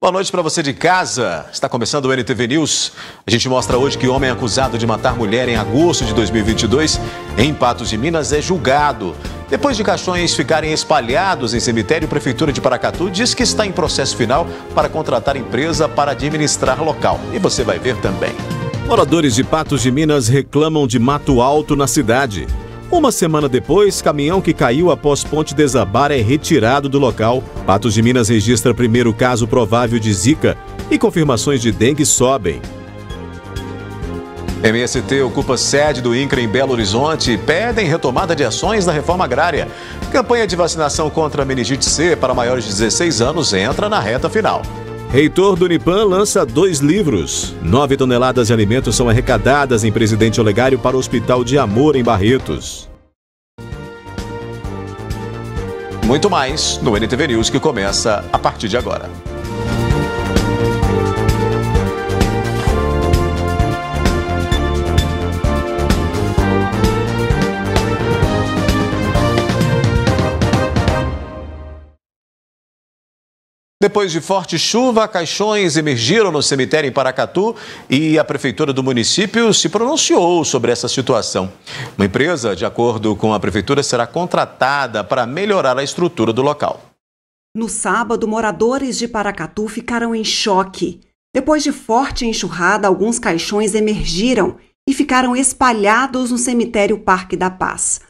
Boa noite para você de casa. Está começando o NTV News. A gente mostra hoje que homem acusado de matar mulher em agosto de 2022 em Patos de Minas é julgado. Depois de caixões ficarem espalhados em cemitério, a Prefeitura de Paracatu diz que está em processo final para contratar empresa para administrar local. E você vai ver também. Moradores de Patos de Minas reclamam de mato alto na cidade. Uma semana depois, caminhão que caiu após ponte desabar é retirado do local. Patos de Minas registra primeiro caso provável de Zika e confirmações de dengue sobem. MST ocupa sede do INCRA em Belo Horizonte e pedem retomada de ações da reforma agrária. Campanha de vacinação contra a meningite C para maiores de 16 anos entra na reta final. Reitor do Unipan lança 2 livros. 9 toneladas de alimentos são arrecadadas em Presidente Olegário para o Hospital de Amor em Barretos. Muito mais no NTV News, que começa a partir de agora. Depois de forte chuva, caixões emergiram no cemitério em Paracatu e a prefeitura do município se pronunciou sobre essa situação. Uma empresa, de acordo com a prefeitura, será contratada para melhorar a estrutura do local. No sábado, moradores de Paracatu ficaram em choque. Depois de forte enxurrada, alguns caixões emergiram e ficaram espalhados no cemitério Parque da Paz.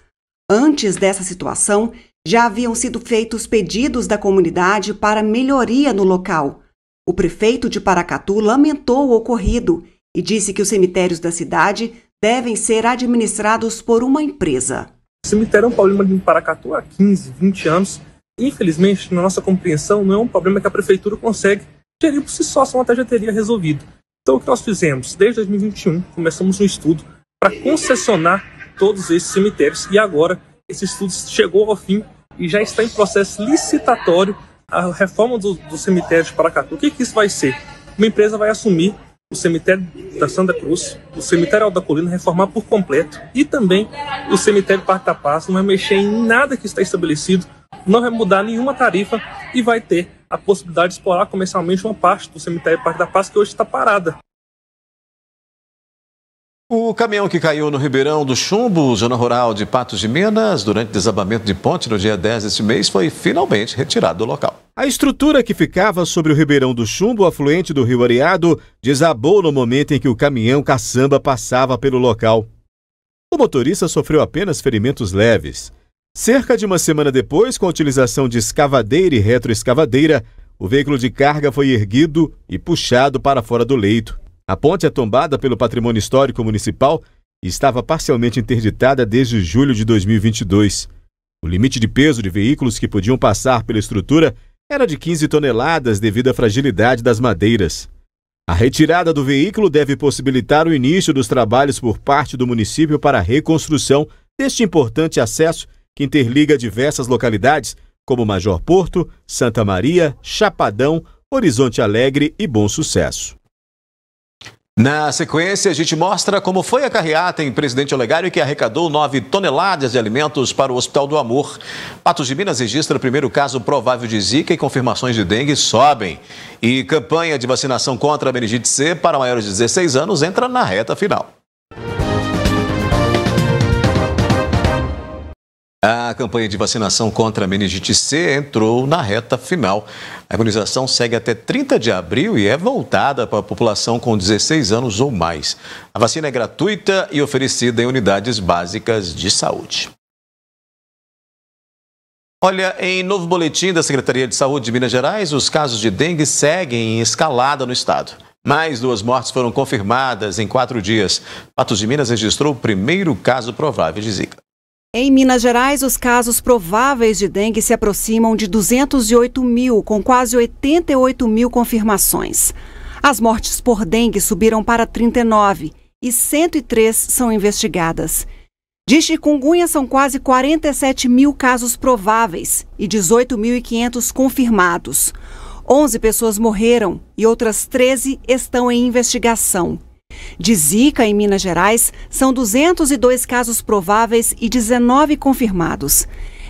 Antes dessa situação, já haviam sido feitos pedidos da comunidade para melhoria no local. O prefeito de Paracatu lamentou o ocorrido e disse que os cemitérios da cidade devem ser administrados por uma empresa. O cemitério é um problema de Paracatu há 15, 20 anos. Infelizmente, na nossa compreensão, não é um problema que a prefeitura consegue gerir por si só, senão até já teria resolvido. Então, o que nós fizemos? Desde 2021, começamos um estudo para concessionar todos esses cemitérios e agora esse estudo chegou ao fim e já está em processo licitatório a reforma do cemitério de Paracatu. O que isso vai ser? Uma empresa vai assumir o cemitério da Santa Cruz, o cemitério Alto da Colina, reformar por completo, e também o cemitério Parque da Paz. Não vai mexer em nada que está estabelecido, não vai mudar nenhuma tarifa e vai ter a possibilidade de explorar comercialmente uma parte do cemitério Parque da Paz que hoje está parada. O caminhão que caiu no Ribeirão do Chumbo, zona rural de Patos de Minas, durante desabamento de ponte no dia 10 deste mês, foi finalmente retirado do local. A estrutura que ficava sobre o Ribeirão do Chumbo, afluente do Rio Areado, desabou no momento em que o caminhão caçamba passava pelo local. O motorista sofreu apenas ferimentos leves. Cerca de uma semana depois, com a utilização de escavadeira e retroescavadeira, o veículo de carga foi erguido e puxado para fora do leito. A ponte é tombada pelo Patrimônio Histórico Municipal e estava parcialmente interditada desde julho de 2022. O limite de peso de veículos que podiam passar pela estrutura era de 15 toneladas devido à fragilidade das madeiras. A retirada do veículo deve possibilitar o início dos trabalhos por parte do município para a reconstrução deste importante acesso que interliga diversas localidades como Major Porto, Santa Maria, Chapadão, Horizonte Alegre e Bom Sucesso. Na sequência, a gente mostra como foi a carreata em Presidente Olegário que arrecadou 9 toneladas de alimentos para o Hospital do Amor. Patos de Minas registra o primeiro caso provável de Zika e confirmações de dengue sobem. E campanha de vacinação contra a meningite C para maiores de 16 anos entra na reta final. A campanha de vacinação contra a meningite C entrou na reta final. A imunização segue até 30 de abril e é voltada para a população com 16 anos ou mais. A vacina é gratuita e oferecida em unidades básicas de saúde. Olha, em novo boletim da Secretaria de Saúde de Minas Gerais, os casos de dengue seguem em escalada no estado. Mais 2 mortes foram confirmadas em 4 dias. Patos de Minas registrou o primeiro caso provável de Zika. Em Minas Gerais, os casos prováveis de dengue se aproximam de 208 mil, com quase 88 mil confirmações. As mortes por dengue subiram para 39 e 103 são investigadas. De chikungunya, são quase 47 mil casos prováveis e 18.500 confirmados. 11 pessoas morreram e outras 13 estão em investigação. De Zika, em Minas Gerais, são 202 casos prováveis e 19 confirmados.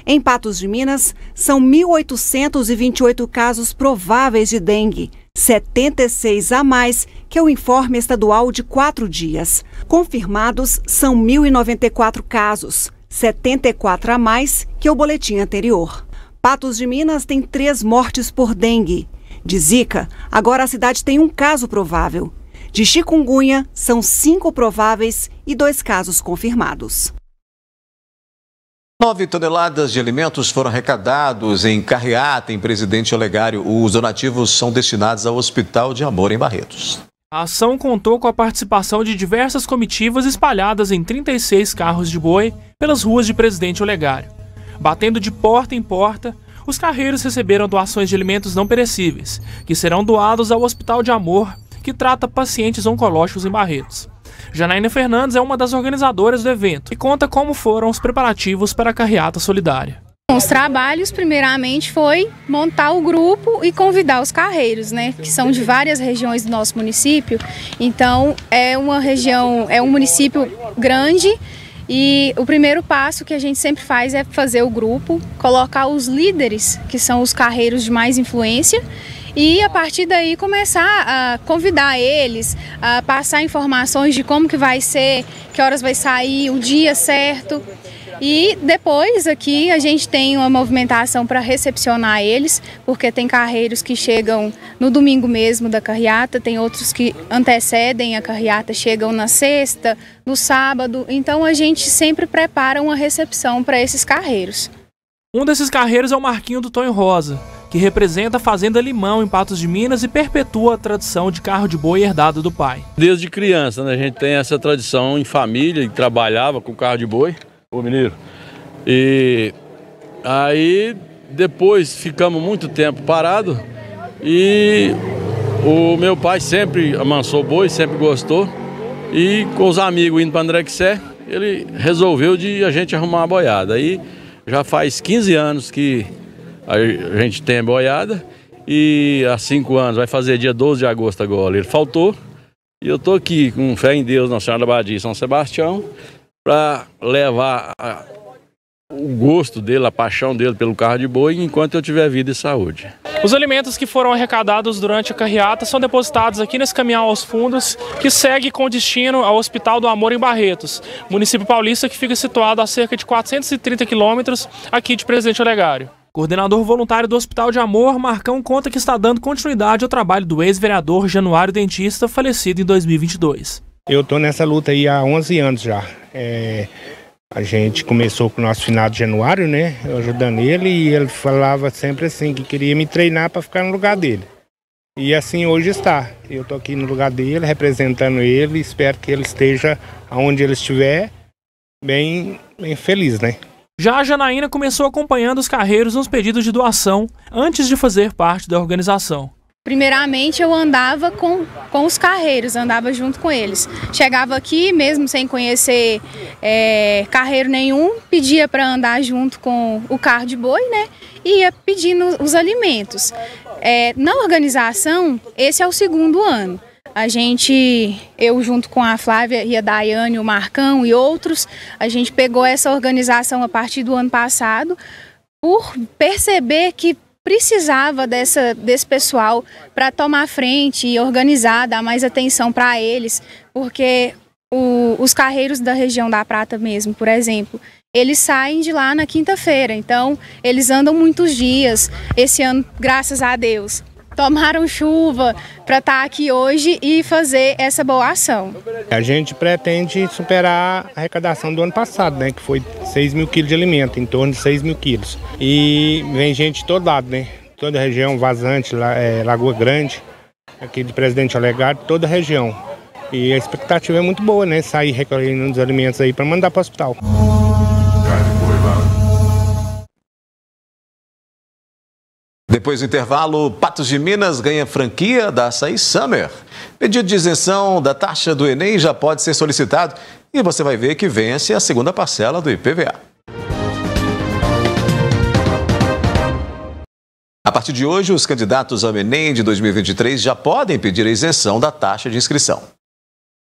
Em Patos de Minas, são 1.828 casos prováveis de dengue, 76 a mais que o informe estadual de 4 dias. Confirmados são 1.094 casos, 74 a mais que o boletim anterior. Patos de Minas tem 3 mortes por dengue. De Zika, agora a cidade tem 1 caso provável. De chikungunya, são 5 prováveis e 2 casos confirmados. 9 toneladas de alimentos foram arrecadados em carreata em Presidente Olegário. Os donativos são destinados ao Hospital de Amor em Barretos. A ação contou com a participação de diversas comitivas espalhadas em 36 carros de boi pelas ruas de Presidente Olegário. Batendo de porta em porta, os carreiros receberam doações de alimentos não perecíveis, que serão doados ao Hospital de Amor, que trata pacientes oncológicos em Barretos. Janaína Fernandes é uma das organizadoras do evento e conta como foram os preparativos para a carreata solidária. Os trabalhos, primeiramente, foi montar o grupo e convidar os carreiros, que são de várias regiões do nosso município. Então, é um município grande e o primeiro passo que a gente sempre faz é fazer o grupo, colocar os líderes, que são os carreiros de mais influência, e a partir daí começar a convidar eles, a passar informações de como que vai ser, que horas vai sair, o dia certo. E depois aqui a gente tem uma movimentação para recepcionar eles, porque tem carreiros que chegam no domingo mesmo da carreata, tem outros que antecedem a carreata, chegam na sexta, no sábado. Então a gente sempre prepara uma recepção para esses carreiros. Um desses carreiros é o Marquinho do Tonho Rosa, que representa a Fazenda Limão em Patos de Minas e perpetua a tradição de carro de boi herdado do pai. Desde criança, a gente tem essa tradição em família e trabalhava com carro de boi, ô mineiro. E aí depois ficamos muito tempo parado e o meu pai sempre amansou boi, sempre gostou. E com os amigos indo para André-Quissé, ele resolveu de a gente arrumar uma boiada. Aí já faz 15 anos que a gente tem a boiada e há 5 anos, vai fazer dia 12 de agosto agora, ele faltou. E eu estou aqui com fé em Deus, Nossa Senhora da Badia e São Sebastião, para levar o gosto dele, a paixão dele pelo carro de boi enquanto eu tiver vida e saúde. Os alimentos que foram arrecadados durante a carreata são depositados aqui nesse caminhão aos fundos, que segue com destino ao Hospital do Amor em Barretos, município paulista que fica situado a cerca de 430 quilômetros aqui de Presidente Olegário. Coordenador voluntário do Hospital de Amor, Marcão, conta que está dando continuidade ao trabalho do ex-vereador Januário Dentista, falecido em 2022. Eu estou nessa luta aí há 11 anos já. A gente começou com o nosso finado Januário, eu ajudando ele, e ele falava sempre assim, que queria me treinar para ficar no lugar dele. E assim hoje está. Eu estou aqui no lugar dele, representando ele, espero que ele esteja onde ele estiver, bem feliz, Já a Janaína começou acompanhando os carreiros nos pedidos de doação antes de fazer parte da organização. Primeiramente eu andava com os carreiros, andava junto com eles. Chegava aqui, mesmo sem conhecer carreiro nenhum, pedia para andar junto com o carro de boi, e ia pedindo os alimentos. Na organização, esse é o 2º ano. Eu junto com a Flávia e a Daiane, o Marcão e outros, a gente pegou essa organização a partir do ano passado, por perceber que precisava desse pessoal para tomar frente e organizar, dar mais atenção para eles, porque os carreiros da região da Prata mesmo, por exemplo, eles saem de lá na quinta-feira, então eles andam muitos dias. Esse ano, graças a Deus, tomaram chuva para estar aqui hoje e fazer essa boa ação. A gente pretende superar a arrecadação do ano passado, que foi 6 mil quilos de alimento, em torno de 6 mil quilos. E vem gente de todo lado, toda a região, Vazante, Lagoa Grande, aqui de Presidente Olegário, toda a região. E a expectativa é muito boa, sair recolhendo os alimentos aí para mandar para o hospital. Depois do intervalo, Patos de Minas ganha franquia da Açaí Summer. Pedido de isenção da taxa do Enem já pode ser solicitado e você vai ver que vence a 2ª parcela do IPVA. A partir de hoje, os candidatos ao Enem de 2023 já podem pedir a isenção da taxa de inscrição.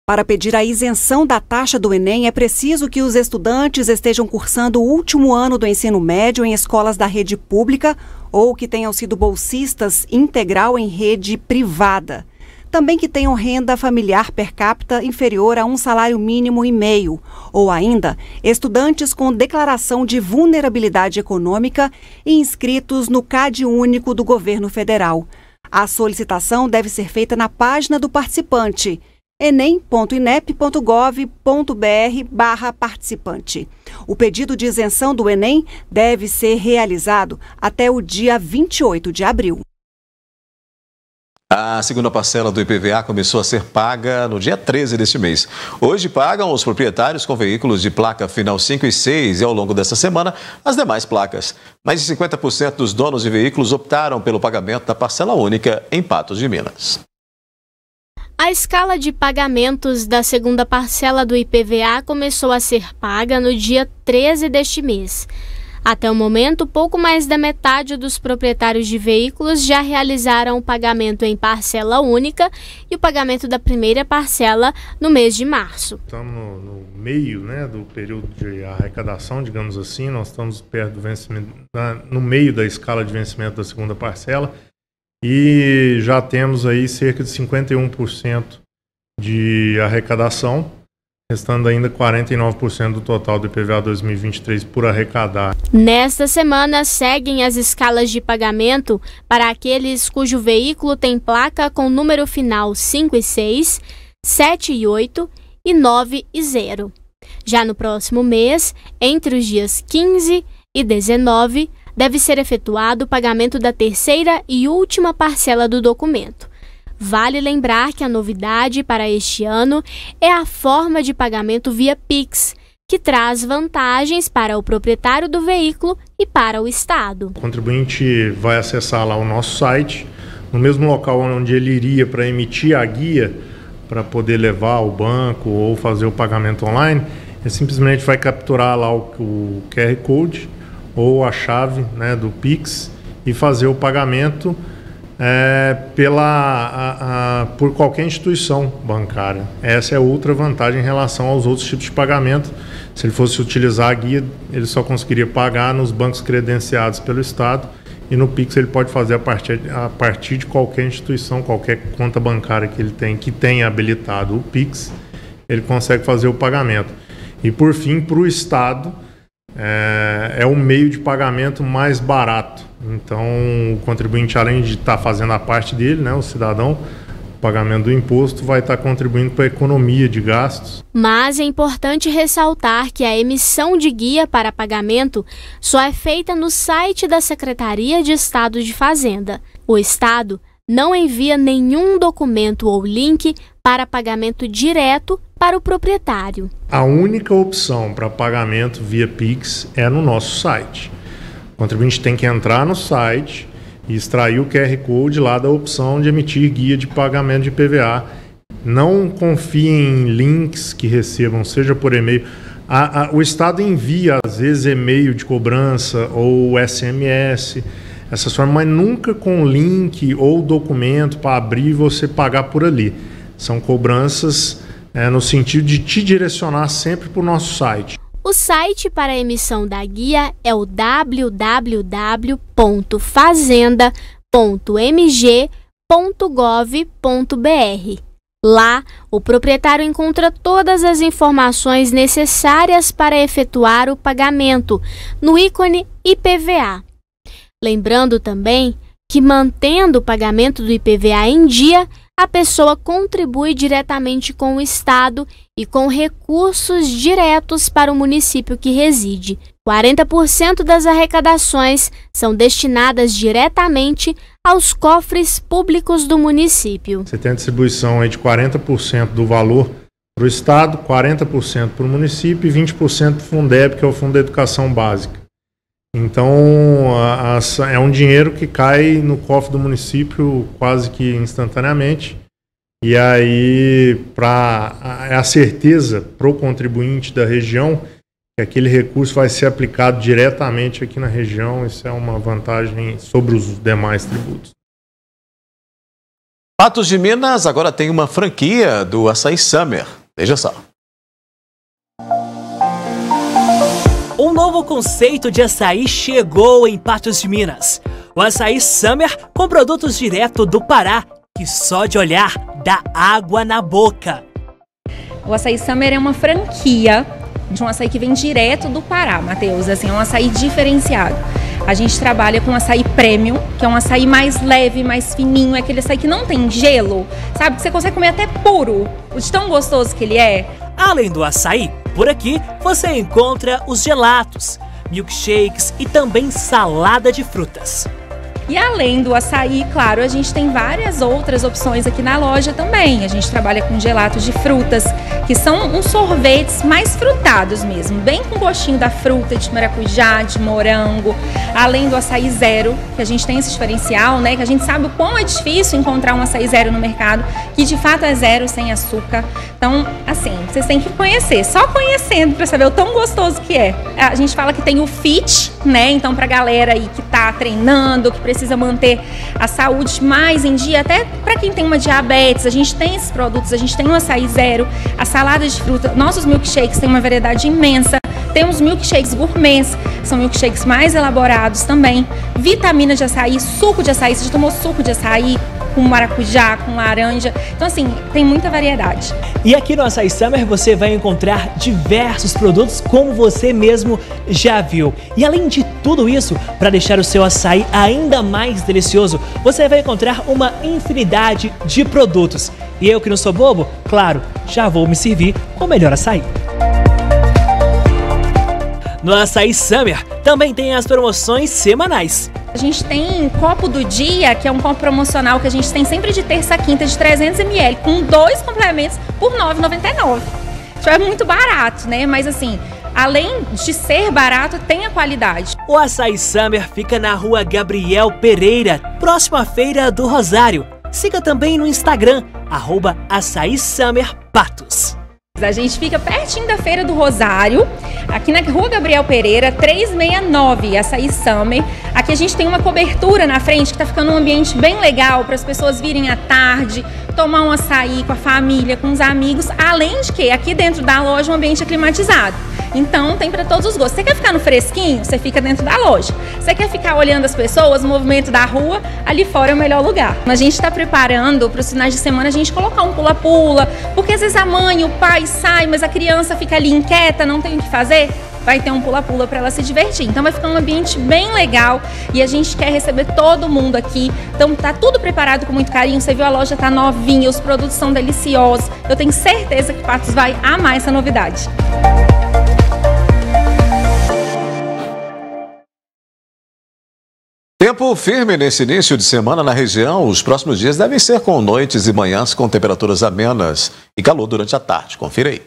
Para pedir a isenção da taxa do Enem, é preciso que os estudantes estejam cursando o último ano do ensino médio em escolas da rede pública ou que tenham sido bolsistas integral em rede privada. Também que tenham renda familiar per capita inferior a um salário mínimo e meio, ou ainda estudantes com declaração de vulnerabilidade econômica e inscritos no CAD único do governo federal. A solicitação deve ser feita na página do participante, enem.inep.gov.br/participante. O pedido de isenção do Enem deve ser realizado até o dia 28 de abril. A segunda parcela do IPVA começou a ser paga no dia 13 deste mês. Hoje pagam os proprietários com veículos de placa final 5 e 6 e ao longo dessa semana as demais placas. Mais de 50% dos donos de veículos optaram pelo pagamento da parcela única em Patos de Minas. A escala de pagamentos da segunda parcela do IPVA começou a ser paga no dia 13 deste mês. Até o momento, pouco mais da metade dos proprietários de veículos já realizaram o pagamento em parcela única e o pagamento da primeira parcela no mês de março. Estamos no meio, do período de arrecadação, digamos assim. Nós estamos perto do vencimento, no meio da escala de vencimento da segunda parcela e já temos aí cerca de 51% de arrecadação. Restando ainda 49% do total do IPVA 2023 por arrecadar. Nesta semana, seguem as escalas de pagamento para aqueles cujo veículo tem placa com número final 5 e 6, 7 e 8 e 9 e 0. Já no próximo mês, entre os dias 15 e 19, deve ser efetuado o pagamento da terceira e última parcela do documento. Vale lembrar que a novidade para este ano é a forma de pagamento via Pix, que traz vantagens para o proprietário do veículo e para o Estado. O contribuinte vai acessar lá o nosso site, no mesmo local onde ele iria para emitir a guia, para poder levar ao banco ou fazer o pagamento online, ele simplesmente vai capturar lá o QR Code ou a chave do Pix e fazer o pagamento por qualquer instituição bancária. Essa é outra vantagem em relação aos outros tipos de pagamento. Se ele fosse utilizar a guia, ele só conseguiria pagar nos bancos credenciados pelo Estado e no Pix ele pode fazer a partir de qualquer instituição, qualquer conta bancária que ele tem, que tenha habilitado o Pix, ele consegue fazer o pagamento. E por fim, para o Estado, é o meio de pagamento mais barato. Então, o contribuinte, além de estar fazendo a parte dele, o cidadão, o pagamento do imposto, vai estar contribuindo para a economia de gastos. Mas é importante ressaltar que a emissão de guia para pagamento só é feita no site da Secretaria de Estado de Fazenda. O Estado não envia nenhum documento ou link para pagamento direto para o proprietário. A única opção para pagamento via Pix é no nosso site. O contribuinte tem que entrar no site e extrair o QR Code lá da opção de emitir guia de pagamento de IPVA. Não confie em links que recebam, seja por e-mail. O Estado envia, às vezes, e-mail de cobrança ou SMS, essas formas, mas nunca com link ou documento para abrir e você pagar por ali. São cobranças no sentido de te direcionar sempre para o nosso site. O site para a emissão da guia é o www.fazenda.mg.gov.br. Lá, o proprietário encontra todas as informações necessárias para efetuar o pagamento no ícone IPVA. Lembrando também que, mantendo o pagamento do IPVA em dia, a pessoa contribui diretamente com o Estado e com recursos diretos para o município que reside. 40% das arrecadações são destinadas diretamente aos cofres públicos do município. Você tem a distribuição aí de 40% do valor para o Estado, 40% para o município e 20% para o Fundeb, que é o Fundo da Educação Básica. Então, é um dinheiro que cai no cofre do município quase que instantaneamente. E aí, é a certeza para o contribuinte da região que aquele recurso vai ser aplicado diretamente aqui na região. Isso é uma vantagem sobre os demais tributos. Patos de Minas agora tem uma franquia do Açaí Summer. Veja só. Um novo conceito de açaí chegou em Patos de Minas. O açaí Summer com produtos direto do Pará, que só de olhar dá água na boca. O açaí Summer é uma franquia de um açaí que vem direto do Pará, Matheus. Assim, é um açaí diferenciado. A gente trabalha com açaí premium, que é um açaí mais leve, mais fininho, é aquele açaí que não tem gelo, sabe? Que você consegue comer até puro, de tão gostoso que ele é. Além do açaí, por aqui você encontra os gelatos, milkshakes e também salada de frutas. E além do açaí, claro, a gente tem várias outras opções aqui na loja também. A gente trabalha com gelatos de frutas, que são uns sorvetes mais frutados mesmo, bem com gostinho da fruta, de maracujá, de morango. Além do açaí zero, que a gente tem esse diferencial, né? Que a gente sabe o quão é difícil encontrar um açaí zero no mercado, que de fato é zero, sem açúcar. Então, assim, vocês têm que conhecer, só conhecendo para saber o tão gostoso que é. A gente fala que tem o fit, né? Então, pra galera aí que tá treinando, que precisa manter a saúde mais em dia, até para quem tem uma diabetes, a gente tem esses produtos, a gente tem o açaí zero, a salada de fruta, nossos milkshakes têm uma variedade imensa, temos milkshakes gourmets, são milkshakes mais elaborados também, vitamina de açaí, suco de açaí, você já tomou suco de açaí com maracujá, com laranja, então assim, tem muita variedade. E aqui no Açaí Summer você vai encontrar diversos produtos como você mesmo já viu. E além de tudo isso, para deixar o seu açaí ainda mais delicioso, você vai encontrar uma infinidade de produtos. E eu que não sou bobo, claro, já vou me servir o melhor açaí. No Açaí Summer também tem as promoções semanais. A gente tem copo do dia, que é um copo promocional que a gente tem sempre de terça a quinta, de 300 ml, com 2 complementos por R$ 9,99. Isso é muito barato, né? Mas assim, além de ser barato, tem a qualidade. O Açaí Summer fica na rua Gabriel Pereira, próxima à Feira do Rosário. Siga também no Instagram, @AçaíSummerPatos. A gente fica pertinho da Feira do Rosário, aqui na rua Gabriel Pereira, 369, Açaí Summer. Aqui a gente tem uma cobertura na frente que tá ficando um ambiente bem legal para as pessoas virem à tarde, tomar um açaí com a família, com os amigos, além de que aqui dentro da loja um ambiente é climatizado. Então tem para todos os gostos. Você quer ficar no fresquinho? Você fica dentro da loja. Você quer ficar olhando as pessoas, o movimento da rua? Ali fora é o melhor lugar. A gente está preparando para os finais de semana a gente colocar um pula-pula, porque às vezes a mãe, o pai sai, mas a criança fica ali inquieta, não tem o que fazer. Vai ter um pula-pula para ela se divertir. Então vai ficar um ambiente bem legal e a gente quer receber todo mundo aqui. Então tá tudo preparado com muito carinho. Você viu, a loja tá novinha, os produtos são deliciosos. Eu tenho certeza que Patos vai amar essa novidade. Tempo firme nesse início de semana na região. Os próximos dias devem ser com noites e manhãs com temperaturas amenas e calor durante a tarde. Confira aí.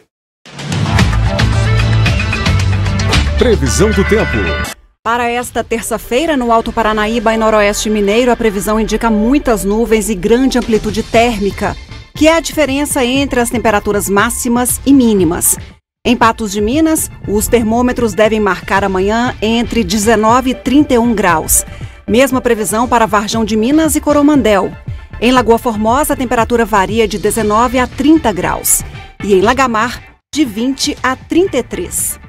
Previsão do tempo. Para esta terça-feira, no Alto Paranaíba e Noroeste Mineiro, a previsão indica muitas nuvens e grande amplitude térmica, que é a diferença entre as temperaturas máximas e mínimas. Em Patos de Minas, os termômetros devem marcar amanhã entre 19 e 31 graus. Mesma previsão para Varjão de Minas e Coromandel. Em Lagoa Formosa, a temperatura varia de 19 a 30 graus. E em Lagamar, de 20 a 33.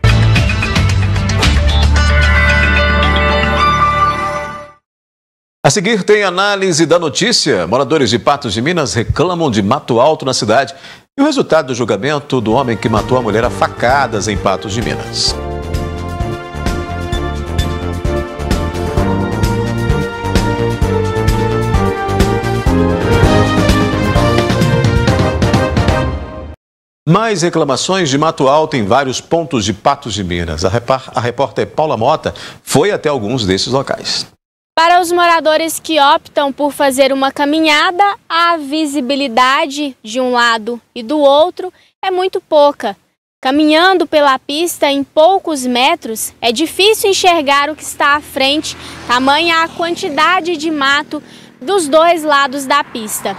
A seguir tem análise da notícia. Moradores de Patos de Minas reclamam de mato alto na cidade e o resultado do julgamento do homem que matou a mulher a facadas em Patos de Minas. Mais reclamações de mato alto em vários pontos de Patos de Minas. A repórter Paula Mota foi até alguns desses locais. Para os moradores que optam por fazer uma caminhada, a visibilidade de um lado e do outro é muito pouca. Caminhando pela pista em poucos metros, é difícil enxergar o que está à frente, tamanha a quantidade de mato dos dois lados da pista.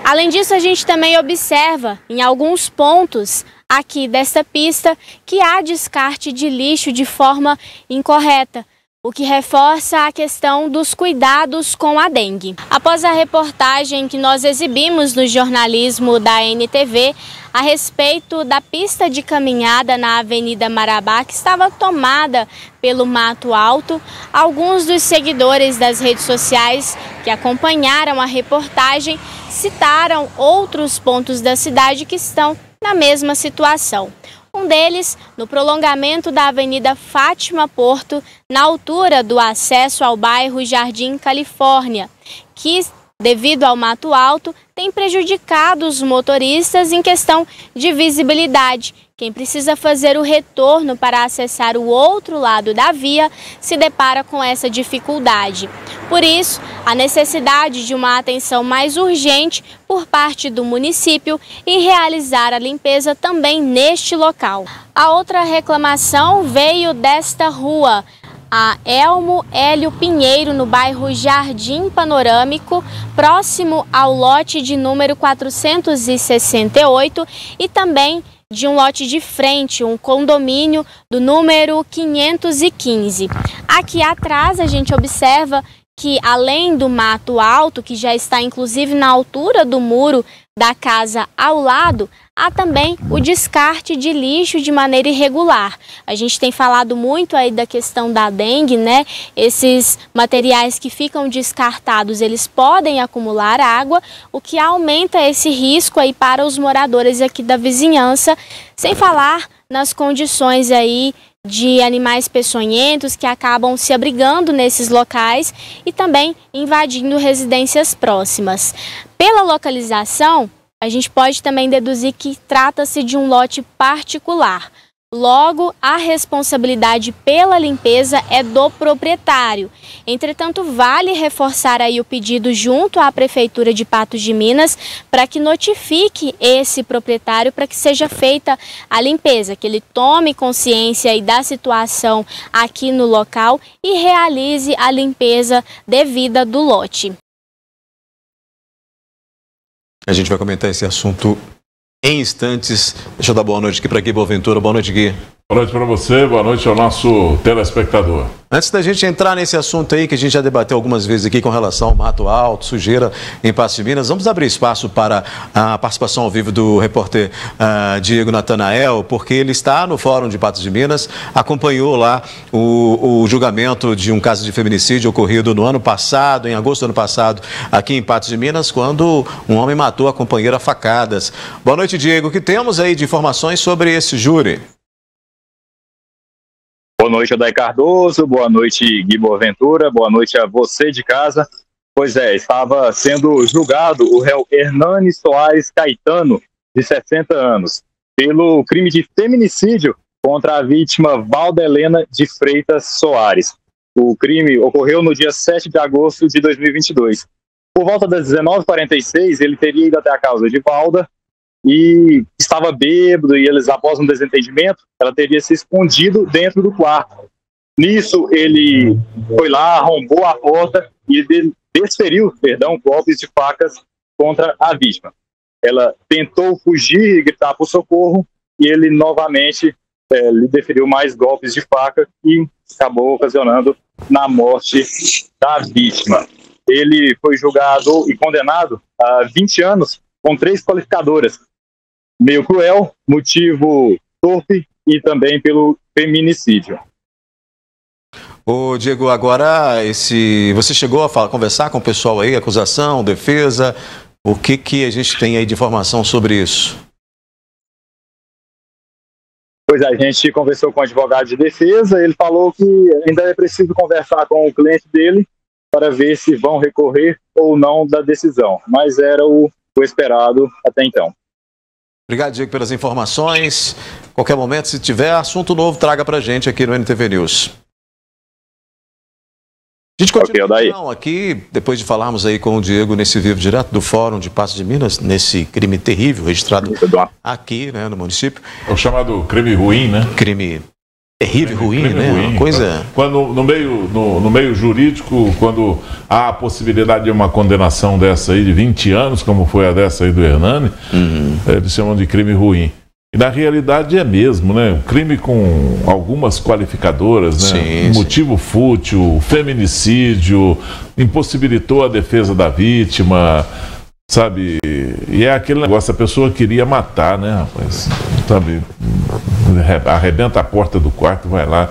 Além disso, a gente também observa em alguns pontos aqui desta pista que há descarte de lixo de forma incorreta. o que reforça a questão dos cuidados com a dengue. Após a reportagem que nós exibimos no jornalismo da NTV a respeito da pista de caminhada na Avenida Marabá, que estava tomada pelo mato alto, alguns dos seguidores das redes sociais que acompanharam a reportagem citaram outros pontos da cidade que estão na mesma situação. Um deles, no prolongamento da Avenida Fátima Porto, na altura do acesso ao bairro Jardim Califórnia, que, devido ao mato alto, tem prejudicado os motoristas em questão de visibilidade. Quem precisa fazer o retorno para acessar o outro lado da via se depara com essa dificuldade. Por isso, a necessidade de uma atenção mais urgente por parte do município e realizar a limpeza também neste local. A outra reclamação veio desta rua, a Elmo Hélio Pinheiro, no bairro Jardim Panorâmico, próximo ao lote de número 468 e também de um lote de frente, um condomínio do número 515. Aqui atrás a gente observa que, além do mato alto, que já está inclusive na altura do muro da casa ao lado, há também o descarte de lixo de maneira irregular. A gente tem falado muito aí da questão da dengue, né? Esses materiais que ficam descartados, eles podem acumular água, o que aumenta esse risco aí para os moradores aqui da vizinhança, sem falar nas condições aí de animais peçonhentos que acabam se abrigando nesses locais e também invadindo residências próximas. Pela localização, a gente pode também deduzir que trata-se de um lote particular. Logo, a responsabilidade pela limpeza é do proprietário. Entretanto, vale reforçar aí o pedido junto à Prefeitura de Patos de Minas para que notifique esse proprietário para que seja feita a limpeza, que ele tome consciência aí da situação aqui no local e realize a limpeza devida do lote. A gente vai comentar esse assunto em instantes. Deixa eu dar boa noite aqui para Gui Boaventura. Boa noite, Gui. Boa noite para você, boa noite ao nosso telespectador. Antes da gente entrar nesse assunto aí que a gente já debateu algumas vezes aqui com relação ao mato alto, sujeira em Patos de Minas, vamos abrir espaço para a participação ao vivo do repórter Diego Natanael, porque ele está no Fórum de Patos de Minas, acompanhou lá o julgamento de um caso de feminicídio ocorrido no ano passado, em agosto do ano passado, aqui em Patos de Minas, quando um homem matou a companheira a facadas. Boa noite, Diego. O que temos aí de informações sobre esse júri? Boa noite, Odair Cardoso, boa noite, Gui Boaventura, boa noite a você de casa. Pois é, estava sendo julgado o réu Hernani Soares Caetano, de 60 anos, pelo crime de feminicídio contra a vítima Valdelena de Freitas Soares. O crime ocorreu no dia 7 de agosto de 2022. Por volta das 19h46, ele teria ido até a casa de Valda, e estava bêbado, e eles, após um desentendimento, ela teria se escondido dentro do quarto. Nisso, ele foi lá, arrombou a porta e desferiu, golpes de facas contra a vítima. Ela tentou fugir e gritar por socorro, e ele novamente lhe deferiu mais golpes de faca e acabou ocasionando na morte da vítima. Ele foi julgado e condenado a 20 anos com 3 qualificadoras: meio cruel, motivo torpe e também pelo feminicídio. Ô Diego, agora você chegou a conversar com o pessoal aí, acusação, defesa, o que a gente tem aí de informação sobre isso? Pois é, a gente conversou com o advogado de defesa, ele falou que ainda é preciso conversar com o cliente dele para ver se vão recorrer ou não da decisão, mas era o esperado até então. Obrigado, Diego, pelas informações. Qualquer momento, se tiver assunto novo, traga pra gente aqui no NTV News. A gente continua então, aqui, depois de falarmos aí com o Diego nesse vivo direto do Fórum de Patos de Minas, nesse crime terrível registrado aqui, né, no município. É o chamado crime ruim, né? Crime terrível, ruim, né? Ruim. Uma coisa... Quando no meio jurídico, quando há a possibilidade de uma condenação dessa aí de 20 anos, como foi a dessa aí do Hernani, eles chamam de crime ruim. E na realidade é mesmo, né? Um crime com algumas qualificadoras, né? Sim, motivo fútil, feminicídio, impossibilitou a defesa da vítima, sabe? E é aquele negócio, a pessoa queria matar, né, rapaz? Sabe? Arrebenta a porta do quarto, vai lá.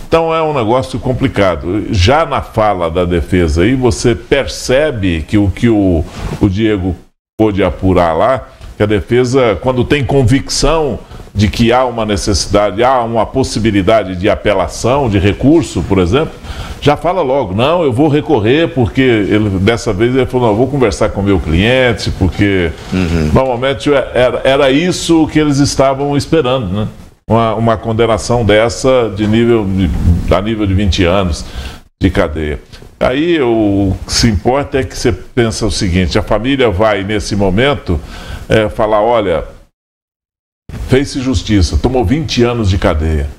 Então é um negócio complicado. Já na fala da defesa aí, você percebe que o que o Diego pôde apurar lá, que a defesa, quando tem convicção de que há uma necessidade, há uma possibilidade de apelação, de recurso, por exemplo, já fala logo, não, eu vou recorrer, porque dessa vez ele falou, não, eu vou conversar com o meu cliente, porque normalmente era isso que eles estavam esperando, né? Uma condenação dessa a nível de 20 anos de cadeia. Aí o que se importa é que você pensa o seguinte, a família vai nesse momento falar, olha, fez-se justiça, tomou 20 anos de cadeia.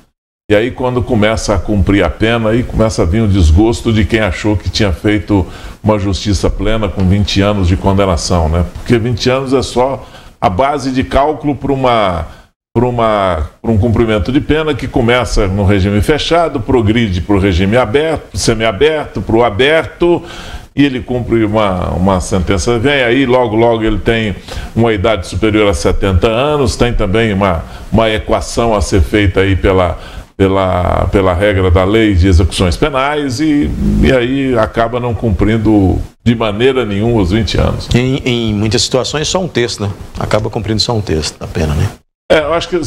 E aí quando começa a cumprir a pena, aí começa a vir o desgosto de quem achou que tinha feito uma justiça plena com 20 anos de condenação, né? Porque 20 anos é só a base de cálculo para um cumprimento de pena que começa no regime fechado, progride para o regime aberto, semiaberto, para o aberto, e ele cumpre uma sentença, vem aí, logo ele tem uma idade superior a 70 anos, tem também uma equação a ser feita aí pela regra da lei de execuções penais e aí acaba não cumprindo de maneira nenhuma os 20 anos. Em muitas situações só um terço, né? Acaba cumprindo só um terço da pena, né? Eu acho que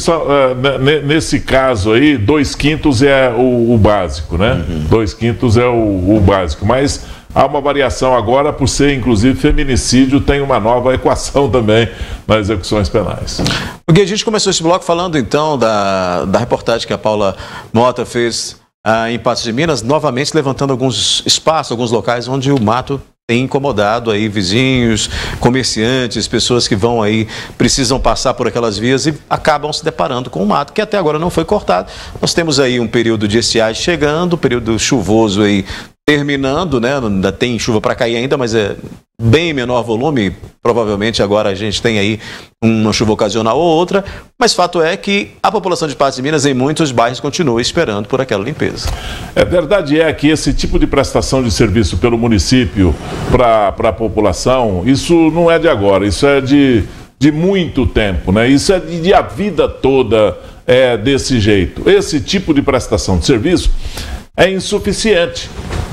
nesse caso aí, 2/5 é o básico, né? 2/5 é o básico, mas há uma variação agora, por ser inclusive feminicídio, tem uma nova equação também nas execuções penais. Porque a gente começou esse bloco falando então da reportagem que a Paula Mota fez em Patos de Minas, novamente levantando alguns espaços, alguns locais onde o mato tem incomodado aí vizinhos, comerciantes, pessoas que vão aí, precisam passar por aquelas vias e acabam se deparando com o mato, que até agora não foi cortado. Nós temos aí um período de estiagem chegando, período chuvoso aí terminando, né? Ainda tem chuva para cair ainda, mas é bem menor volume. Provavelmente agora a gente tem aí uma chuva ocasional ou outra, mas fato é que a população de Patos de Minas em muitos bairros continua esperando por aquela limpeza. A verdade é que esse tipo de prestação de serviço pelo município para a população, isso não é de agora, isso é de muito tempo, né? Isso é de a vida toda desse jeito. Esse tipo de prestação de serviço é insuficiente,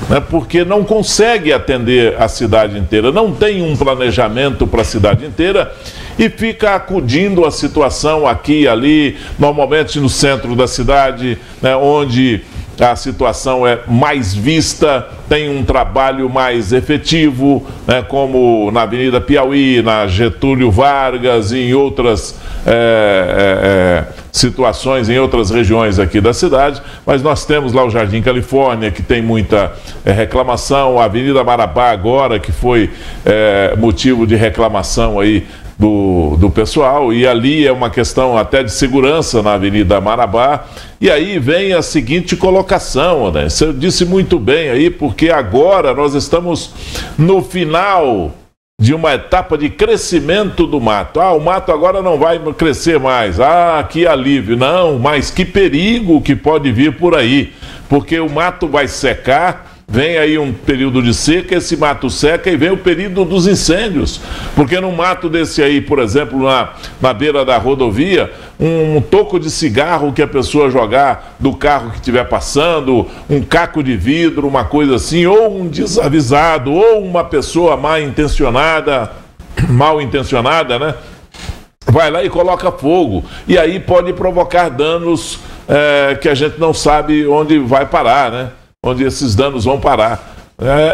né? Porque não consegue atender a cidade inteira, não tem um planejamento para a cidade inteira e fica acudindo a situação aqui e ali, normalmente no centro da cidade, né, onde a situação é mais vista, tem um trabalho mais efetivo, né, como na Avenida Piauí, na Getúlio Vargas e em outras situações, em outras regiões aqui da cidade, mas nós temos lá o Jardim Califórnia, que tem muita reclamação, a Avenida Marabá agora, que foi motivo de reclamação aí do pessoal, e ali é uma questão até de segurança na Avenida Marabá. E aí vem a seguinte colocação, né? Você disse muito bem aí, porque agora nós estamos no final de uma etapa de crescimento do mato. O mato agora não vai crescer mais. Que alívio. Não, mas que perigo que pode vir por aí, porque o mato vai secar. Vem aí um período de seca, esse mato seca e vem o período dos incêndios. Porque num mato desse aí, por exemplo, na beira da rodovia, um toco de cigarro que a pessoa jogar do carro que estiver passando, um caco de vidro, uma coisa assim, ou um desavisado, ou uma pessoa mal intencionada, né? Vai lá e coloca fogo. E aí pode provocar danos que a gente não sabe onde vai parar, né? Onde esses danos vão parar.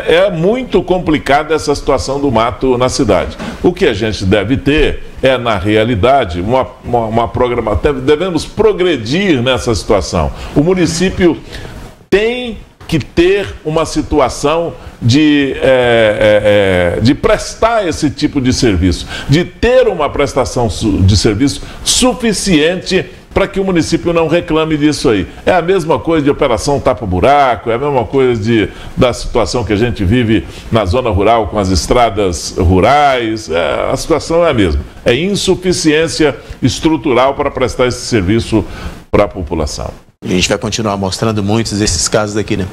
É muito complicada essa situação do mato na cidade. O que a gente deve ter na realidade, uma programação. Devemos progredir nessa situação. O município tem que ter uma situação de prestar esse tipo de serviço, de ter uma prestação de serviço suficiente para que o município não reclame disso aí. É a mesma coisa de operação tapa-buraco, é a mesma coisa da situação que a gente vive na zona rural com as estradas rurais, a situação é a mesma. É insuficiência estrutural para prestar esse serviço para a população. E a gente vai continuar mostrando muitos desses casos aqui, né?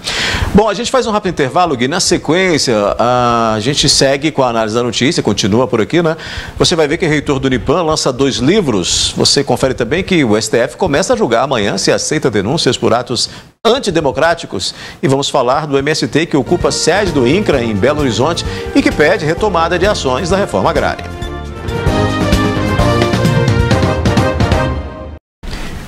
Bom, a gente faz um rápido intervalo, Gui. Na sequência, a gente segue com a análise da notícia, continua por aqui, né? Você vai ver que o reitor do Unipan lança 2 livros. Você confere também que o STF começa a julgar amanhã se aceita denúncias por atos antidemocráticos. E vamos falar do MST, que ocupa a sede do INCRA em Belo Horizonte e que pede retomada de ações da reforma agrária.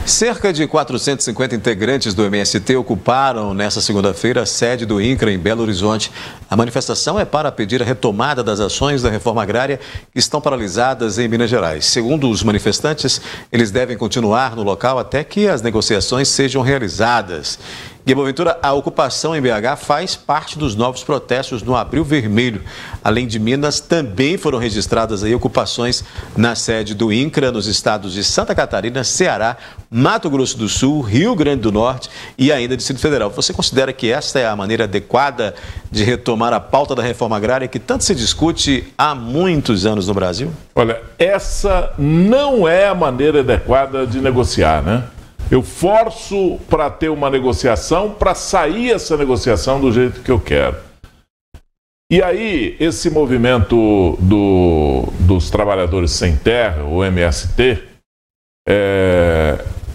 Cerca de 450 integrantes do MST ocuparam nesta segunda-feira a sede do INCRA em Belo Horizonte. A manifestação é para pedir a retomada das ações da reforma agrária que estão paralisadas em Minas Gerais. Segundo os manifestantes, eles devem continuar no local até que as negociações sejam realizadas. Gui Boaventura, a ocupação em BH faz parte dos novos protestos no Abril Vermelho. Além de Minas, também foram registradas aí ocupações na sede do INCRA nos estados de Santa Catarina, Ceará, Mato Grosso do Sul, Rio Grande do Norte e ainda Distrito Federal. Você considera que esta é a maneira adequada de retomar a pauta da reforma agrária que tanto se discute há muitos anos no Brasil? Olha, essa não é a maneira adequada de negociar, né? Eu forço para ter uma negociação, para sair essa negociação do jeito que eu quero. E aí, esse movimento dos trabalhadores sem terra, o MST,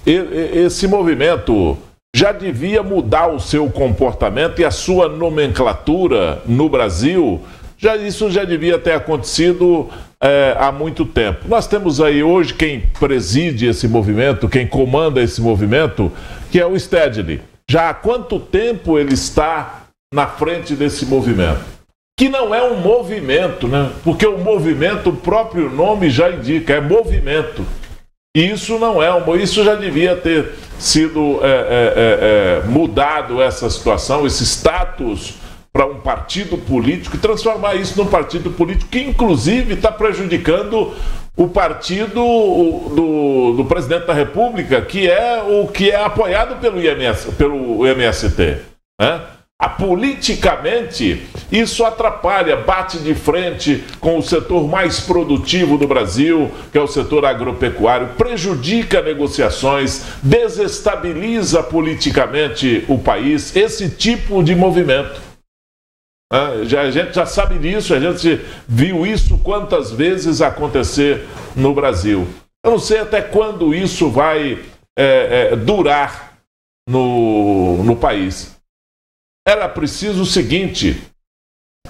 esse movimento já devia mudar o seu comportamento e a sua nomenclatura no Brasil. Isso já devia ter acontecido há muito tempo. Nós temos aí hoje quem preside esse movimento, quem comanda esse movimento, que é o Stedley. Já há quanto tempo ele está na frente desse movimento? Que não é um movimento, né? Porque o movimento, o próprio nome já indica, é movimento. E isso não é isso já devia ter sido mudado essa situação, esse status para um partido político e transformar isso num partido político que, inclusive, está prejudicando o partido do presidente da República, que é o que é apoiado pelo MST. Né? Politicamente, isso atrapalha, bate de frente com o setor mais produtivo do Brasil, que é o setor agropecuário, prejudica negociações, desestabiliza politicamente o país, esse tipo de movimento. A gente já sabe disso, a gente viu isso quantas vezes acontecer no Brasil. Eu não sei até quando isso vai durar no país. Era preciso o seguinte,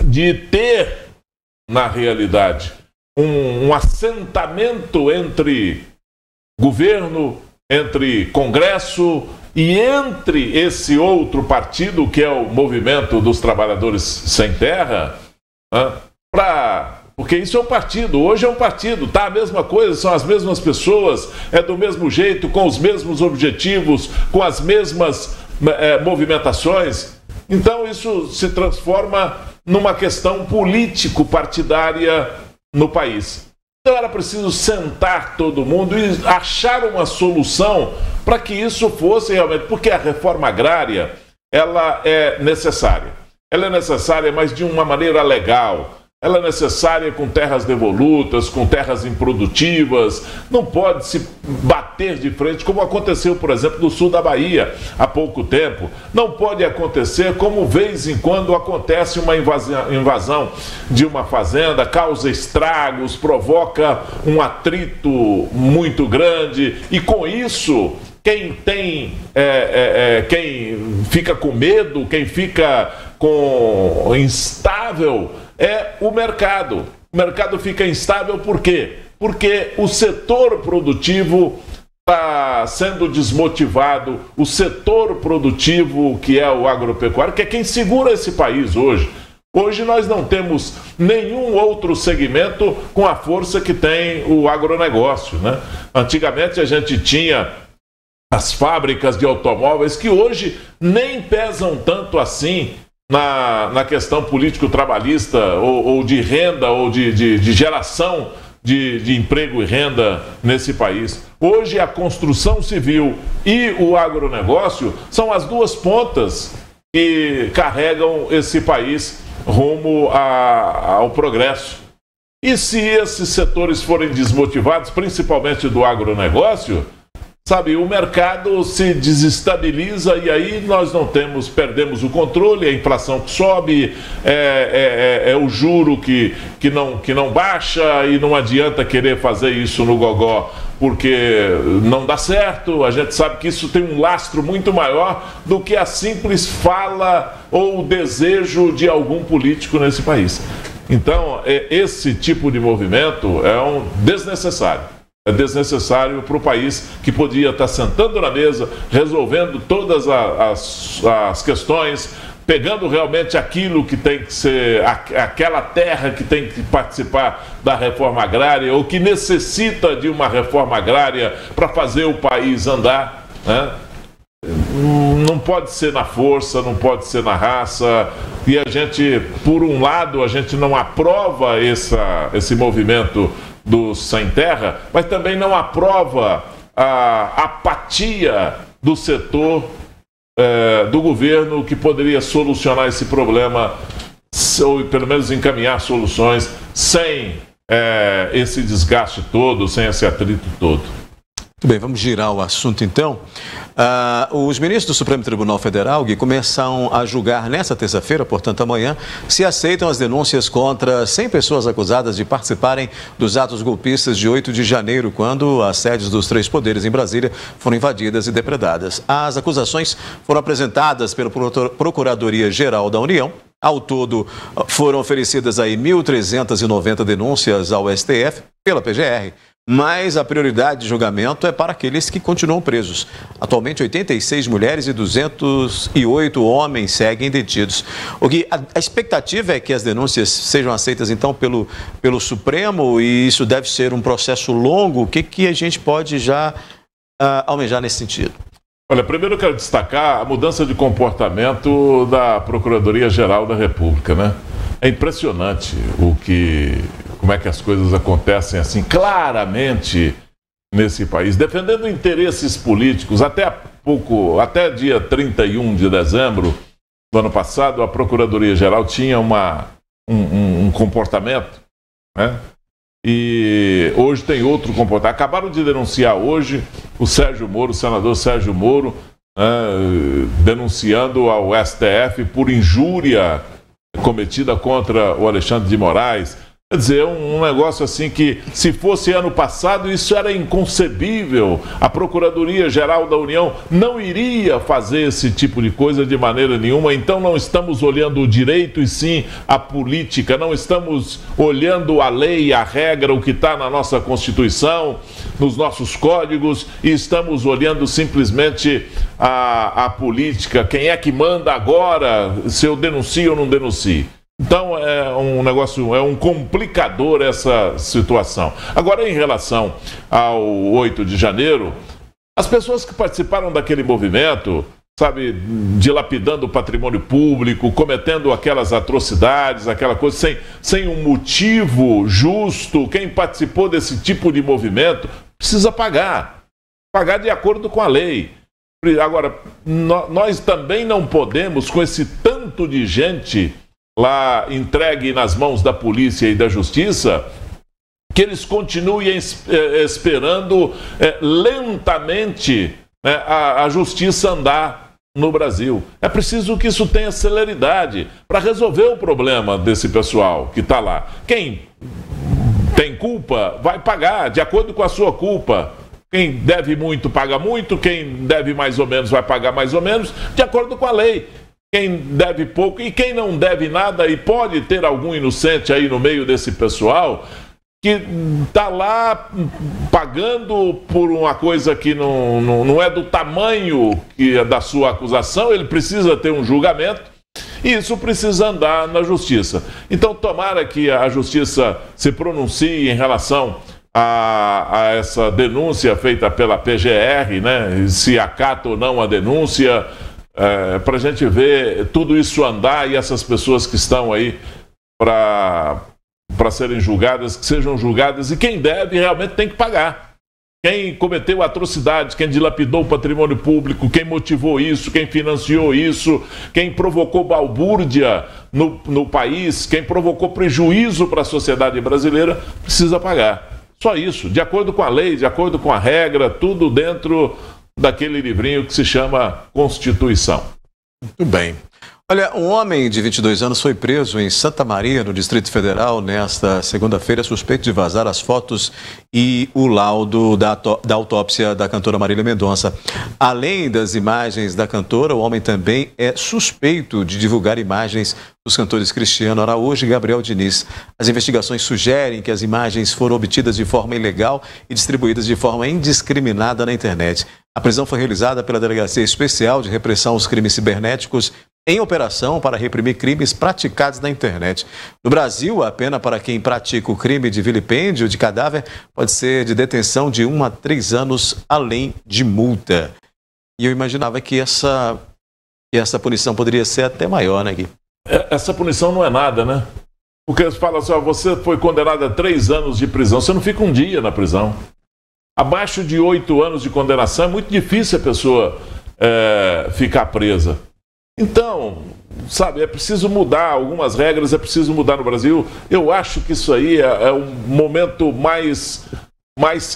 de ter, na realidade, um assentamento entre governo, entre Congresso e entre esse outro partido, que é o Movimento dos Trabalhadores Sem Terra, porque isso é um partido, hoje é um partido, tá a mesma coisa, são as mesmas pessoas, é do mesmo jeito, com os mesmos objetivos, com as mesmas movimentações. Então isso se transforma numa questão político-partidária no país. Então era preciso sentar todo mundo e achar uma solução para que isso fosse realmente... Porque a reforma agrária, ela é necessária. Ela é necessária, mas de uma maneira legal. Ela é necessária com terras devolutas, com terras improdutivas. Não pode se bater de frente, como aconteceu, por exemplo, no sul da Bahia há pouco tempo. Não pode acontecer como, vez em quando, acontece uma invasão de uma fazenda, causa estragos, provoca um atrito muito grande. E com isso, quem fica com medo, quem fica instável, é o mercado. O mercado fica instável por quê? Porque o setor produtivo está sendo desmotivado, o setor produtivo, que é o agropecuário, que é quem segura esse país hoje. Hoje nós não temos nenhum outro segmento com a força que tem o agronegócio, né? Antigamente a gente tinha as fábricas de automóveis que hoje nem pesam tanto assim na questão político-trabalhista ou de renda ou de geração de emprego e renda nesse país. Hoje a construção civil e o agronegócio são as duas pontas que carregam esse país rumo ao progresso. E se esses setores forem desmotivados, principalmente do agronegócio, sabe, o mercado se desestabiliza e aí nós perdemos o controle, a inflação que sobe, é o juro que não baixa e não adianta querer fazer isso no gogó porque não dá certo. A gente sabe que isso tem um lastro muito maior do que a simples fala ou desejo de algum político nesse país. Então, esse tipo de movimento é desnecessário. É desnecessário para o país que podia estar sentando na mesa, resolvendo todas as questões, pegando realmente aquilo que tem que ser, aquela terra que tem que participar da reforma agrária ou que necessita de uma reforma agrária para fazer o país andar, né? Não pode ser na força, não pode ser na raça. E a gente, por um lado, a gente não aprova esse movimento do Sem Terra, mas também não aprova a apatia do setor do governo que poderia solucionar esse problema, ou pelo menos encaminhar soluções sem esse desgaste todo, sem esse atrito todo. Muito bem, vamos girar o assunto então. Os ministros do Supremo Tribunal Federal, Gui, começam a julgar nesta terça-feira, portanto amanhã, se aceitam as denúncias contra 100 pessoas acusadas de participarem dos atos golpistas de 8 de janeiro, quando as sedes dos 3 poderes em Brasília foram invadidas e depredadas. As acusações foram apresentadas pela Procuradoria-Geral da União. Ao todo, foram oferecidas aí 1.390 denúncias ao STF pela PGR. Mas a prioridade de julgamento é para aqueles que continuam presos. Atualmente, 86 mulheres e 208 homens seguem detidos. O Gui, a expectativa é que as denúncias sejam aceitas, então, pelo Supremo, e isso deve ser um processo longo. O que a gente pode já almejar nesse sentido? Olha, primeiro eu quero destacar a mudança de comportamento da Procuradoria-Geral da República, né? É impressionante como é que as coisas acontecem assim, claramente nesse país, defendendo interesses políticos. Até dia 31 de dezembro do ano passado, a Procuradoria-Geral tinha um comportamento, né? E hoje tem outro comportamento. Acabaram de denunciar hoje o senador Sérgio Moro, denunciando ao STF por injúria cometida contra o Alexandre de Moraes. Quer dizer, um negócio assim que, se fosse ano passado, isso era inconcebível. A Procuradoria-Geral da União não iria fazer esse tipo de coisa de maneira nenhuma. Então não estamos olhando o direito e sim a política. Não estamos olhando a lei, a regra, o que está na nossa Constituição, nos nossos códigos, e estamos olhando simplesmente a política. Quem é que manda agora, se eu denuncio ou não denuncio? Então é um negócio, é um complicador essa situação. Agora, em relação ao 8 de janeiro, as pessoas que participaram daquele movimento, sabe, dilapidando o patrimônio público, cometendo aquelas atrocidades, aquela coisa, sem um motivo justo, quem participou desse tipo de movimento precisa pagar de acordo com a lei. Agora, nós também não podemos, com esse tanto de gente lá entregue nas mãos da polícia e da justiça, que eles continuem esperando lentamente, né, a justiça andar no Brasil. É preciso que isso tenha celeridade para resolver o problema desse pessoal que está lá. Quem tem culpa vai pagar de acordo com a sua culpa. Quem deve muito paga muito, quem deve mais ou menos vai pagar mais ou menos, de acordo com a lei. Quem deve pouco e quem não deve nada, e pode ter algum inocente aí no meio desse pessoal que está lá pagando por uma coisa que não é do tamanho que é da sua acusação, ele precisa ter um julgamento e isso precisa andar na justiça. Então, tomara que a justiça se pronuncie em relação a essa denúncia feita pela PGR, né? Se acata ou não a denúncia, para a gente ver tudo isso andar e essas pessoas que estão aí para para serem julgadas, que sejam julgadas, e quem deve realmente tem que pagar. Quem cometeu atrocidades, quem dilapidou o patrimônio público, quem motivou isso, quem financiou isso, quem provocou balbúrdia no país, quem provocou prejuízo para a sociedade brasileira, precisa pagar. Só isso, de acordo com a lei, de acordo com a regra, tudo dentro daquele livrinho que se chama Constituição. Muito bem. Olha, um homem de 22 anos foi preso em Santa Maria, no Distrito Federal, nesta segunda-feira, suspeito de vazar as fotos e o laudo da autópsia da cantora Marília Mendonça. Além das imagens da cantora, o homem também é suspeito de divulgar imagens dos cantores Cristiano Araújo e Gabriel Diniz. As investigações sugerem que as imagens foram obtidas de forma ilegal e distribuídas de forma indiscriminada na internet. A prisão foi realizada pela Delegacia Especial de Repressão aos Crimes Cibernéticos em operação para reprimir crimes praticados na internet. No Brasil, a pena para quem pratica o crime de vilipêndio de cadáver pode ser de detenção de 1 a 3 anos, além de multa. E eu imaginava que essa punição poderia ser até maior, né, Gui? Essa punição não é nada, né? Porque eles falam assim, ó, você foi condenado a 3 anos de prisão, você não fica um dia na prisão. Abaixo de 8 anos de condenação é muito difícil a pessoa ficar presa. Então, sabe, é preciso mudar algumas regras, é preciso mudar no Brasil. Eu acho que isso aí é um momento mais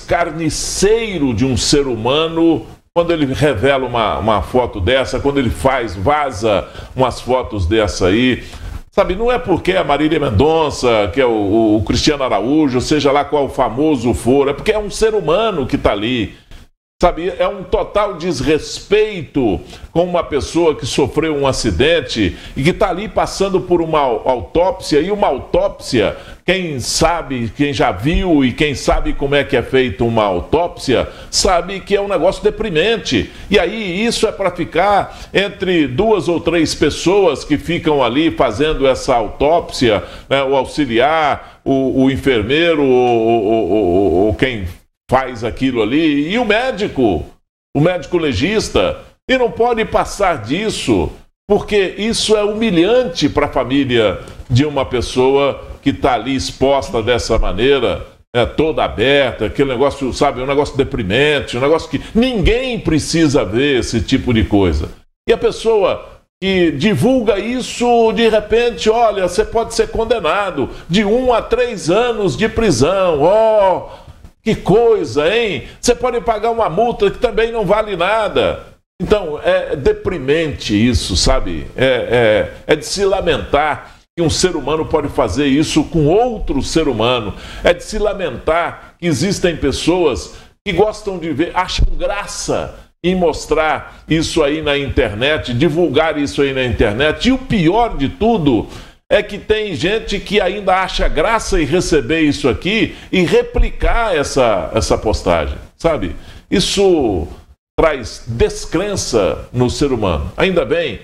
carniceiro de um ser humano, quando ele revela uma foto dessa, quando ele vaza umas fotos dessa aí. Sabe, não é porque a Marília Mendonça, que é o Cristiano Araújo, seja lá qual famoso for, é porque é um ser humano que está ali. Sabe, é um total desrespeito com uma pessoa que sofreu um acidente e que está ali passando por uma autópsia. E uma autópsia, quem sabe, quem já viu e quem sabe como é que é feita uma autópsia, sabe que é um negócio deprimente. E aí isso é para ficar entre 2 ou 3 pessoas que ficam ali fazendo essa autópsia, né, o auxiliar, o enfermeiro, ou quem faz aquilo ali, e o médico legista, e não pode passar disso, porque isso é humilhante para a família de uma pessoa que está ali exposta dessa maneira, toda aberta, aquele negócio, sabe, um negócio deprimente, um negócio que ninguém precisa ver esse tipo de coisa. E a pessoa que divulga isso, de repente, olha, você pode ser condenado de 1 a 3 anos de prisão, que coisa, hein? Você pode pagar uma multa que também não vale nada. Então, é deprimente isso, sabe? É de se lamentar que um ser humano pode fazer isso com outro ser humano. É de se lamentar que existem pessoas que gostam de ver, acham graça em mostrar isso aí na internet, divulgar isso aí na internet. E o pior de tudo é que tem gente que ainda acha graça em receber isso aqui e replicar essa postagem, sabe? Isso traz descrença no ser humano. Ainda bem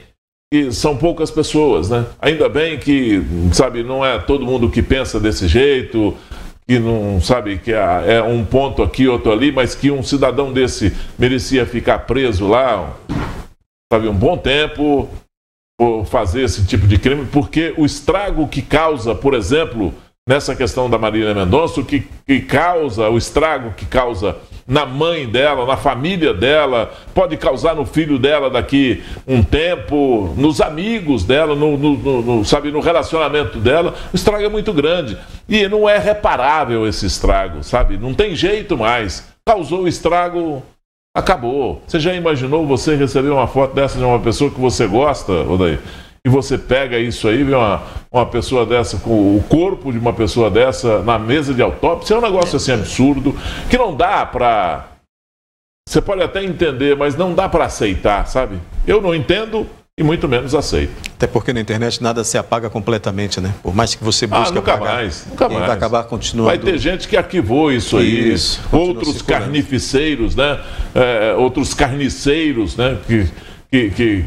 que são poucas pessoas, né? Ainda bem que, sabe, não é todo mundo que pensa desse jeito, que não sabe que é um ponto aqui, outro ali, mas que um cidadão desse merecia ficar preso lá, sabe, um bom tempo, por fazer esse tipo de crime, porque o estrago que causa, por exemplo, nessa questão da Marília Mendonça, o estrago que causa na mãe dela, na família dela, pode causar no filho dela daqui um tempo, nos amigos dela, sabe, no relacionamento dela, o estrago é muito grande. E não é reparável esse estrago, sabe? Não tem jeito mais. Causou o estrago, acabou. Você já imaginou você receber uma foto dessa de uma pessoa que você gosta, Odair? E você pega isso aí, vê uma pessoa dessa, com o corpo de uma pessoa dessa na mesa de autópsia, é um negócio assim absurdo, que não dá pra... Você pode até entender, mas não dá pra aceitar, sabe? Eu não entendo e muito menos aceito. Até porque na internet nada se apaga completamente, né? Por mais que você busque nunca apagar, mais, nunca mais. Vai acabar continuando. Vai ter gente que arquivou isso aí, outros carnificeiros, né? Outros carniceiros, né? Que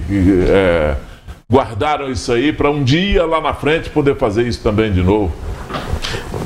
guardaram isso aí para um dia lá na frente poder fazer isso também de novo.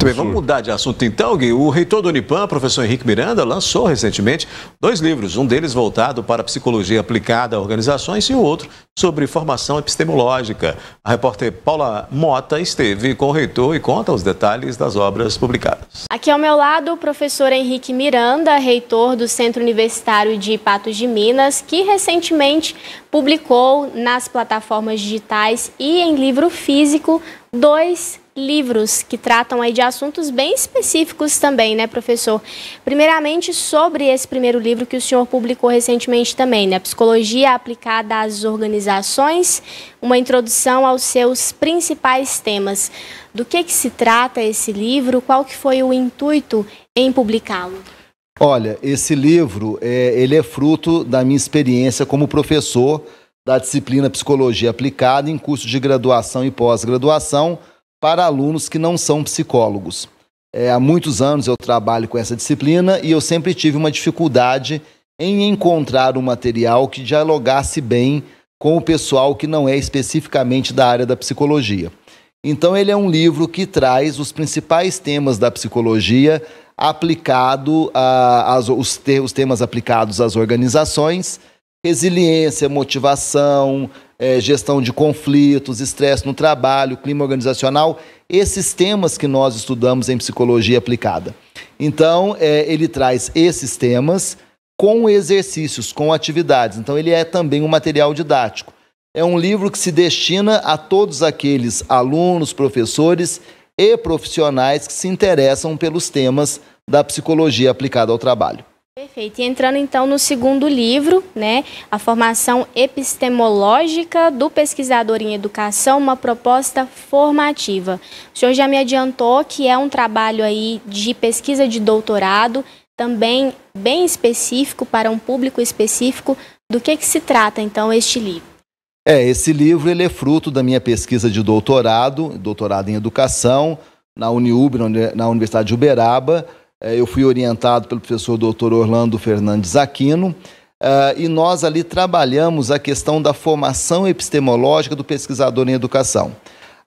Muito bem, vamos mudar de assunto então, Gui. O reitor do Unipam, professor Henrique Miranda, lançou recentemente 2 livros, um deles voltado para a psicologia aplicada a organizações e o outro sobre formação epistemológica. A repórter Paula Mota esteve com o reitor e conta os detalhes das obras publicadas. Aqui ao meu lado, o professor Henrique Miranda, reitor do Centro Universitário de Patos de Minas, que recentemente publicou nas plataformas digitais e em livro físico 2 livros que tratam aí de assuntos bem específicos também, né, professor? Primeiramente, sobre esse primeiro livro que o senhor publicou recentemente também, né? Psicologia aplicada às organizações, uma introdução aos seus principais temas. Do que se trata esse livro? Qual que foi o intuito em publicá-lo? Olha, esse livro, ele é fruto da minha experiência como professor da disciplina Psicologia Aplicada em curso de graduação e pós-graduação para alunos que não são psicólogos. Há muitos anos eu trabalho com essa disciplina e eu sempre tive uma dificuldade em encontrar um material que dialogasse bem com o pessoal que não é especificamente da área da psicologia. Então ele é um livro que traz os principais temas da psicologia aplicado os temas aplicados às organizações, resiliência, motivação, gestão de conflitos, estresse no trabalho, clima organizacional, esses temas que nós estudamos em psicologia aplicada. Então, ele traz esses temas com exercícios, com atividades. Então, ele é também um material didático. É um livro que se destina a todos aqueles alunos, professores e profissionais que se interessam pelos temas da psicologia aplicada ao trabalho. Perfeito. E entrando então no segundo livro, né, a formação epistemológica do pesquisador em educação, uma proposta formativa. O senhor já me adiantou que é um trabalho aí de pesquisa de doutorado, também bem específico para um público específico. Do que se trata então este livro? Esse livro ele é fruto da minha pesquisa de doutorado em educação na Uniub, na Universidade de Uberaba. Eu fui orientado pelo professor Dr. Orlando Fernandes Aquino e nós ali trabalhamos a questão da formação epistemológica do pesquisador em educação.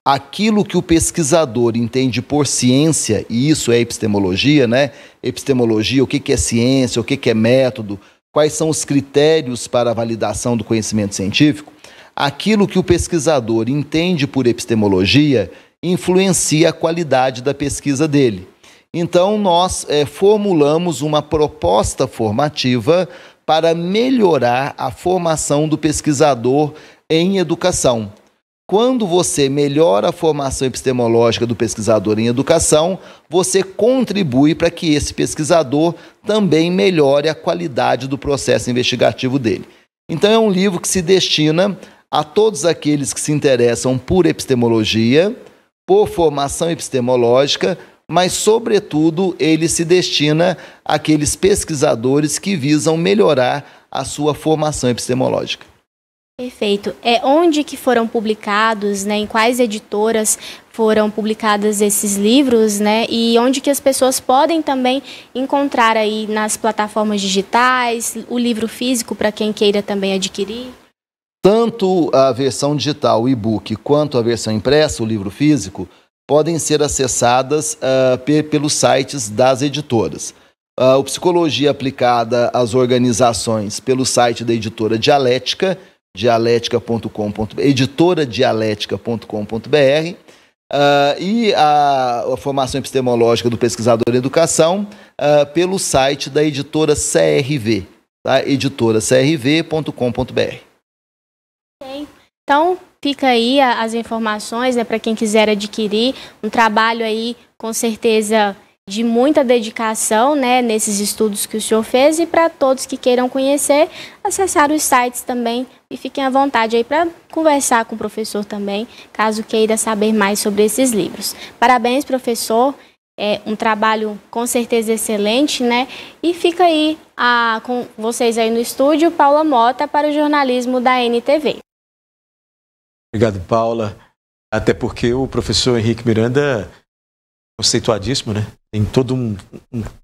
Aquilo que o pesquisador entende por ciência, e isso é epistemologia, né? Epistemologia, o que é ciência, o que é método, quais são os critérios para a validação do conhecimento científico. Aquilo que o pesquisador entende por epistemologia influencia a qualidade da pesquisa dele. Então, nós formulamos uma proposta formativa para melhorar a formação do pesquisador em educação. Quando você melhora a formação epistemológica do pesquisador em educação, você contribui para que esse pesquisador também melhore a qualidade do processo investigativo dele. Então, é um livro que se destina a todos aqueles que se interessam por epistemologia, por formação epistemológica, mas, sobretudo, ele se destina àqueles pesquisadores que visam melhorar a sua formação epistemológica. Perfeito. Onde que foram publicados, né? Em quais editoras foram publicados esses livros, né? E onde que as pessoas podem também encontrar aí nas plataformas digitais, o livro físico para quem queira também adquirir? Tanto a versão digital, o e-book, quanto a versão impressa, o livro físico, podem ser acessadas pelos sites das editoras. O Psicologia Aplicada às Organizações pelo site da editora Dialética, dialética.com.br, editoradialética.com.br, e a formação epistemológica do pesquisador em educação pelo site da editora CRV, tá? editoracrv.com.br. Então, fica aí as informações, né, para quem quiser adquirir. Um trabalho aí, com certeza, de muita dedicação, né, nesses estudos que o senhor fez. E para todos que queiram conhecer, acessar os sites também. E fiquem à vontade aí para conversar com o professor também, caso queira saber mais sobre esses livros. Parabéns, professor. É um trabalho com certeza excelente, né? E fica aí com vocês aí no estúdio, Paula Mota, para o jornalismo da NTV. Obrigado, Paula. Até porque o professor Henrique Miranda é conceituadíssimo, né? Tem todo um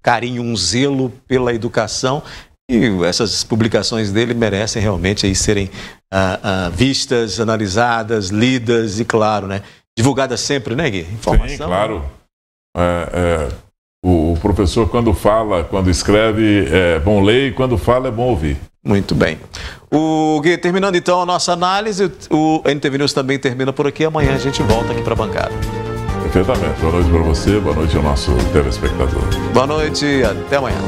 carinho, um zelo pela educação e essas publicações dele merecem realmente aí serem vistas, analisadas, lidas e, claro, né? Divulgadas sempre, né, Gui? Informação. Sim, claro. O professor, quando fala, quando escreve, é bom ler, e quando fala, é bom ouvir. Muito bem. O Gui, terminando então a nossa análise, o NTV News também termina por aqui. Amanhã a gente volta aqui para a bancada. Perfeitamente. Boa noite para você, boa noite ao nosso telespectador. Boa noite e até amanhã.